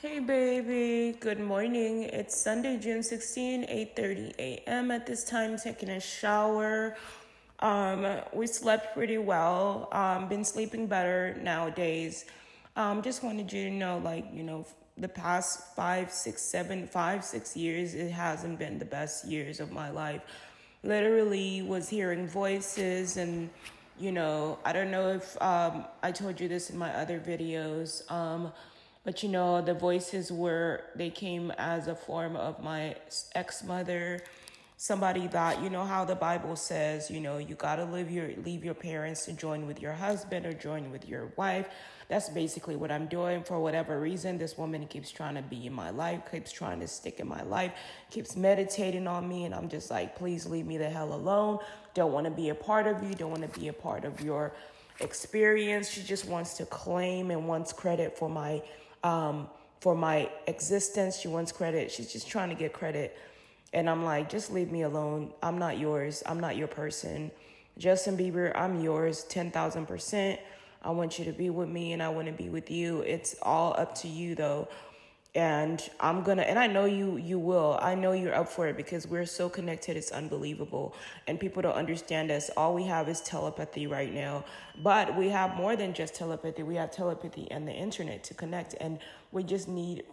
Hey baby, good morning. It's Sunday, June 16, 8:30 a.m. at this time, taking a shower. We slept pretty well. Been sleeping better nowadays. Just wanted you to know, the past 5, 6 years, it hasn't been the best years of my life. Literally was hearing voices and I don't know if I told you this in my other videos. But the voices they came as a form of my ex-mother, somebody that, how the Bible says, you gotta leave your parents to join with your husband or join with your wife. That's basically what I'm doing. For whatever reason, this woman keeps trying to be in my life, keeps trying to stick in my life, keeps meditating on me. And I'm just like, please leave me the hell alone. Don't want to be a part of you. Don't want to be a part of your experience. She just wants to claim and wants credit for my existence. She wants credit. She's just trying to get credit. And I'm like, just leave me alone. I'm not yours. I'm not your person. Justin Bieber, I'm yours 10,000%. I want you to be with me and I want to be with you. It's all up to you though. And I know you will. I know you're up for it because we're so connected. It's unbelievable. And people don't understand us. All we have is telepathy right now. But we have more than just telepathy. We have telepathy and the internet to connect. And we just need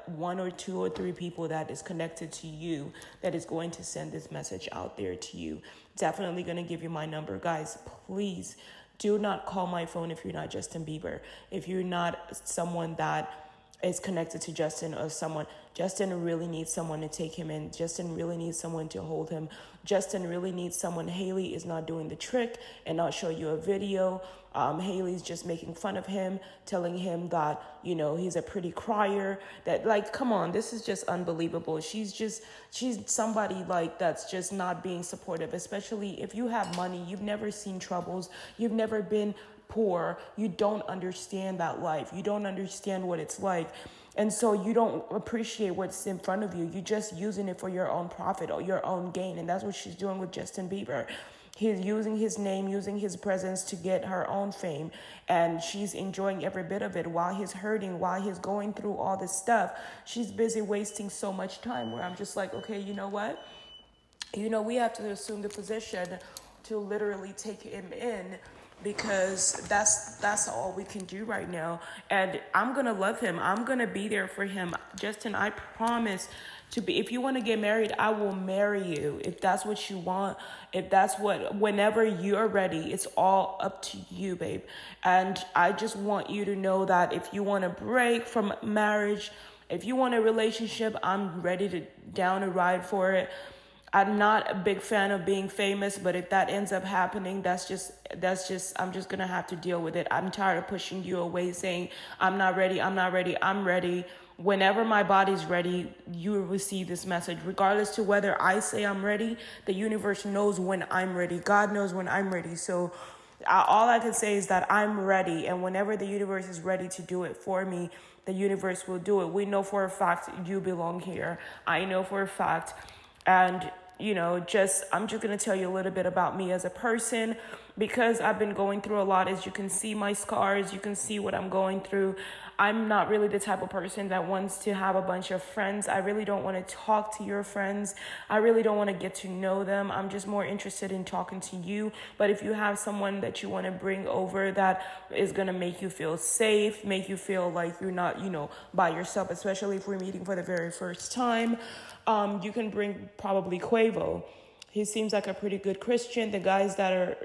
one or two or three people that is connected to you that is going to send this message out there to you. Definitely going to give you my number. Guys, please do not call my phone if you're not Justin Bieber. If you're not someone that is connected to Justin or someone. Justin really needs someone to take him in. Justin really needs someone to hold him. Justin really needs someone. Haley is not doing the trick and not show you a video. Haley's just making fun of him, telling him that, he's a pretty crier. That come on, this is just unbelievable. She's somebody that's just not being supportive, especially if you have money, you've never seen troubles, you've never been poor, you don't understand that life. You don't understand what it's like. And so you don't appreciate what's in front of you. You're just using it for your own profit or your own gain. And that's what she's doing with Justin Bieber. He's using his name, using his presence to get her own fame. And she's enjoying every bit of it while he's hurting, while he's going through all this stuff. She's busy wasting so much time where I'm just like, okay, you know what? We have to assume the position to literally take him in, because that's all we can do right now. And I'm gonna love him. I'm gonna be there for him. Justin, I promise to be. If you want to get married, I will marry you. If that's what you want, whenever you're ready, it's all up to you, babe. And I just want you to know that if you want to break from marriage, if you want a relationship, I'm ready to down a ride for it. I'm not a big fan of being famous, but if that ends up happening, I'm just going to have to deal with it. I'm tired of pushing you away saying, I'm not ready. I'm ready. Whenever my body's ready, you will receive this message. Regardless to whether I say I'm ready, the universe knows when I'm ready. God knows when I'm ready. So all I can say is that I'm ready. And whenever the universe is ready to do it for me, the universe will do it. We know for a fact you belong here. I know for a fact. And I'm just going to tell you a little bit about me as a person, because I've been going through a lot. As you can see my scars, you can see what I'm going through. I'm not really the type of person that wants to have a bunch of friends. I really don't want to talk to your friends. I really don't want to get to know them. I'm just more interested in talking to you. But if you have someone that you want to bring over that is going to make you feel safe, make you feel like you're not, by yourself, especially if we're meeting for the very first time, you can bring probably Quavo. He seems like a pretty good Christian. The guys that are,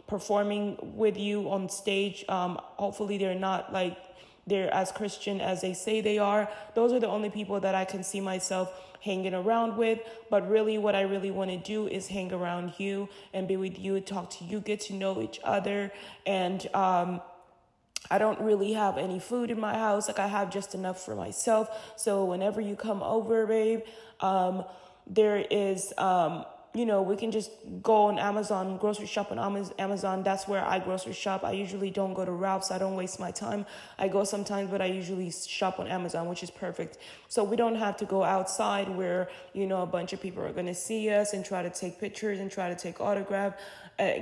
performing with you on stage, hopefully they're not they're as Christian as they say they are. Those are the only people that I can see myself hanging around with. But really what I really want to do is hang around you and be with you, talk to you, get to know each other. And I don't really have any food in my house. I have just enough for myself. So whenever you come over, babe, there is, we can just go on Amazon, grocery shop on Amazon. That's where I grocery shop. I usually don't go to Ralph's. I don't waste my time. I go sometimes, but I usually shop on Amazon, which is perfect. So we don't have to go outside where, a bunch of people are going to see us and try to take pictures and try to take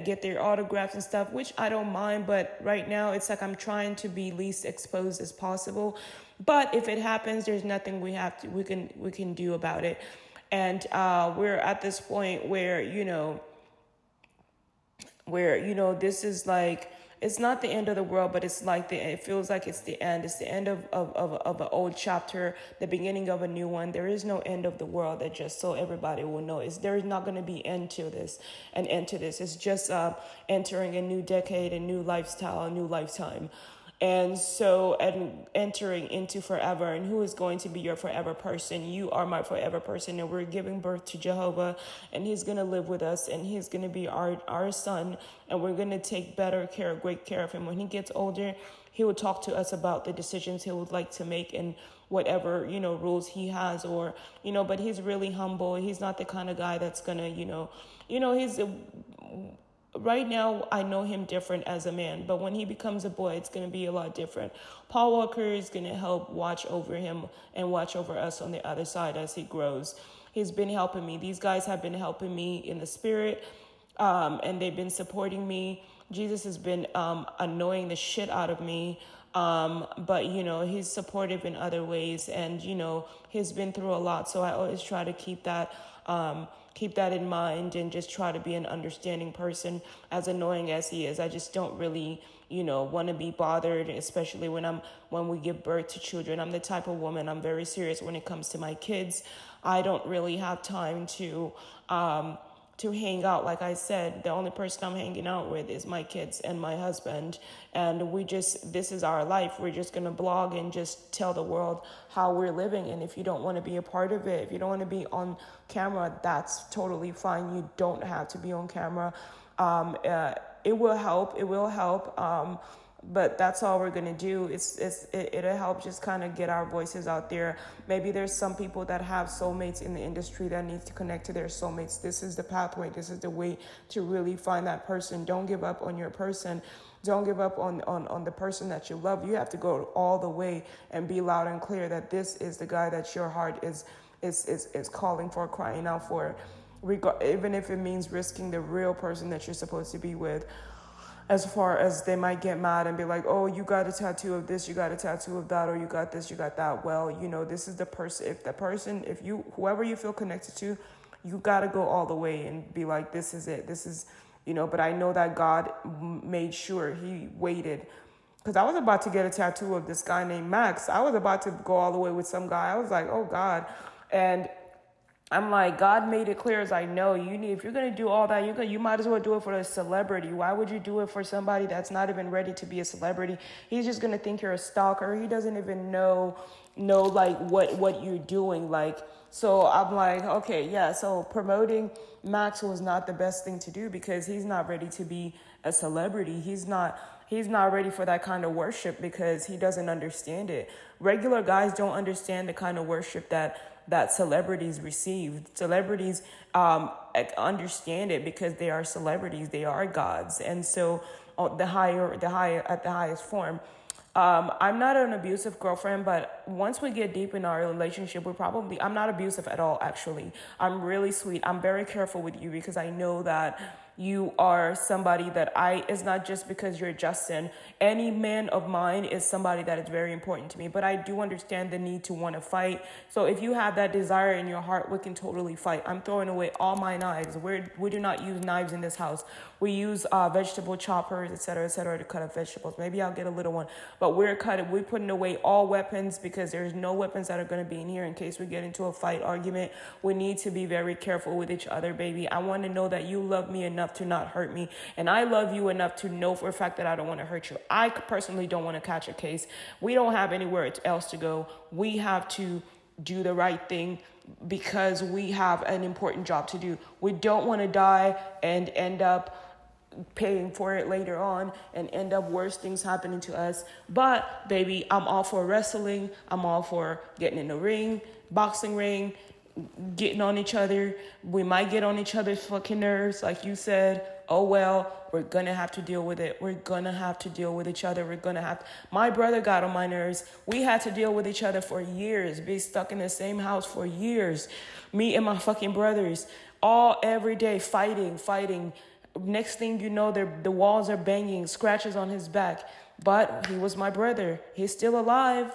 get their autographs and stuff, which I don't mind. But right now it's like I'm trying to be least exposed as possible. But if it happens, there's nothing we can do about it. And we're at this point where, this is like, it's not the end of the world, but it's like it feels like it's the end. It's the end of an old chapter, the beginning of a new one. There is no end of the world, that just so everybody will know. There is not going to be an end to this. It's just entering a new decade, a new lifestyle, a new lifetime. And so, and entering into forever, and who is going to be your forever person? You are my forever person, and we're giving birth to Jehovah, and he's going to live with us, and he's going to be our son, and we're going to take great care of him. When he gets older, he will talk to us about the decisions he would like to make, and whatever, rules he has, or, but he's really humble. He's not the kind of guy that's going to, he's right now, I know him different as a man, but when he becomes a boy, it's going to be a lot different. Paul Walker is going to help watch over him and watch over us on the other side as he grows. He's been helping me. These guys have been helping me in the spirit, and they've been supporting me. Jesus has been annoying the shit out of me, but, he's supportive in other ways, and, he's been through a lot, so I always try to keep that in mind, and just try to be an understanding person, as annoying as he is. I just don't really, want to be bothered, especially when we give birth to children. I'm the type of woman, I'm very serious when it comes to my kids. I don't really have time to hang out. Like I said, the only person I'm hanging out with is my kids and my husband. And this is our life. We're just going to blog and just tell the world how we're living. And if you don't want to be a part of it, if you don't want to be on camera, that's totally fine. You don't have to be on camera. It will help. It will help. But that's all we're going to do. It'll help just kind of get our voices out there. Maybe there's some people that have soulmates in the industry that needs to connect to their soulmates. This is the pathway. This is the way to really find that person. Don't give up on your person. Don't give up on the person that you love. You have to go all the way and be loud and clear that this is the guy that your heart is calling for, crying out for. Even if it means risking the real person that you're supposed to be with. As far as they might get mad and be like, oh, you got a tattoo of this, you got a tattoo of that, or you got this, you got that. Well, this is the person. Whoever you feel connected to, you got to go all the way and be like, this is it. This is, but I know that God made sure he waited. Because I was about to get a tattoo of this guy named Max. I was about to go all the way with some guy. I was like, oh, God. And I'm like, God made it clear, as I know, if you're going to do all that, you might as well do it for a celebrity. Why would you do it for somebody that's not even ready to be a celebrity? He's just going to think you're a stalker. He doesn't even know like what you're doing. Like, so I'm like, okay, yeah. So promoting Max was not the best thing to do, because he's not ready to be a celebrity. He's not ready for that kind of worship, because he doesn't understand it. Regular guys don't understand the kind of worship that celebrities receive. Celebrities understand it because they are celebrities. They are gods. And so at the highest form. I'm not an abusive girlfriend, but once we get deep in our relationship, I'm not abusive at all, actually. I'm really sweet. I'm very careful with you, because I know that you are somebody that it's not just because you're Justin. Any man of mine is somebody that is very important to me, but I do understand the need to want to fight. So if you have that desire in your heart, we can totally fight. I'm throwing away all my knives. We do not use knives in this house. We use vegetable choppers, et cetera, to cut up vegetables. Maybe I'll get a little one, but we're putting away all weapons, because there's no weapons that are going to be in here in case we get into a fight, argument. We need to be very careful with each other, baby. I want to know that you love me enough to not hurt me, and I love you enough to know for a fact that I don't want to hurt you. I personally don't want to catch a case. We don't have anywhere else to go. We have to do the right thing, because we have an important job to do. We don't want to die and end up paying for it later on and end up worse things happening to us. But baby, I'm all for wrestling. I'm all for getting in the ring, boxing ring, getting on each other. We might get on each other's fucking nerves, like you said. Oh well, we're gonna have to deal with it. We're gonna have to deal with each other. My brother got on my nerves. We had to deal with each other for years, be stuck in the same house for years. Me and my fucking brothers, every day fighting. Next thing you know, the walls are banging, scratches on his back. But he was my brother. He's still alive.